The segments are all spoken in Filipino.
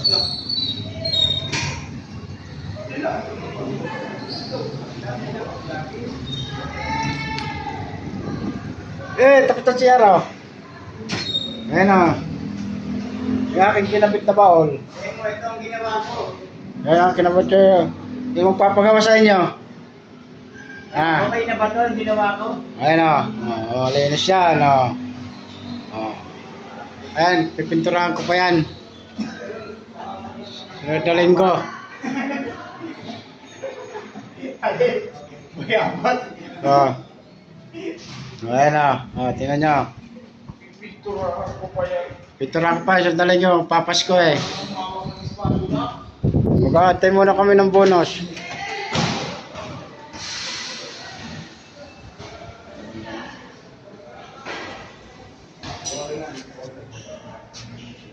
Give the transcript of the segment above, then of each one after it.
Tapos na siya raw. Ayan o. Yung aking kinabit na baol. Ito ang ginawa ko. Ayan, kinabit ko yun. Hindi magpapagawa sa inyo. Okay na ba ito ang ginawa ko? Ayan o. Linis yan o. Ayan, pipinturahan ko pa yan. Dalhin ko. Mayaman. Ayan o. Tingnan nyo. Pinturahan ko pa yan. Pinturahan ko pa. Dalhin nyo. Papas ko eh. Mag-aantay muna kami ng bonus.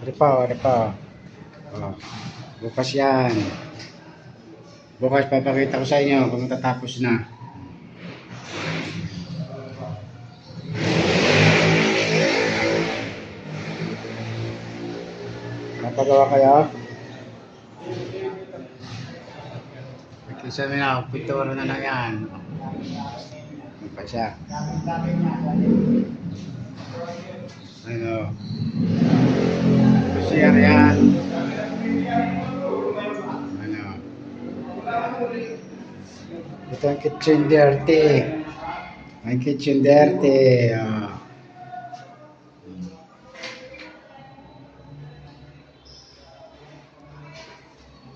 Ano pa. Bukas yan. Bukas papakita ko sa inyo kung tatapos na. Napagawa kayo? Isa na, pintura na lang yan. Ano pa siya? Ano? Share yan. Ano? Ito ang kitchen dirty. Ang kitchen dirty.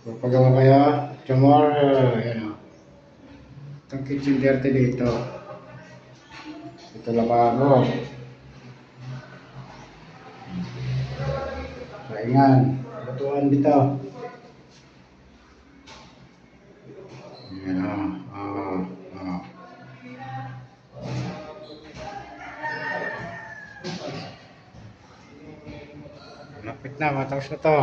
Pagpagawa kayo, tomorrow, yan o. Itong kitchen dirty dito. Ito lababo. Saingan, lutuan dito. Yan o. Malapit na, matapos na to.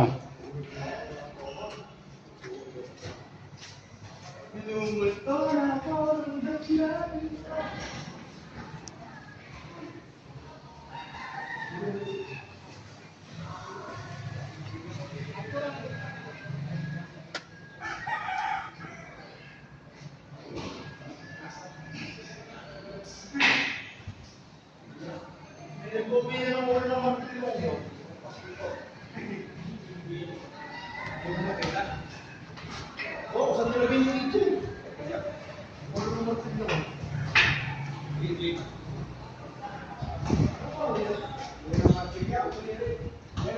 Oh, saan nilagay yung video?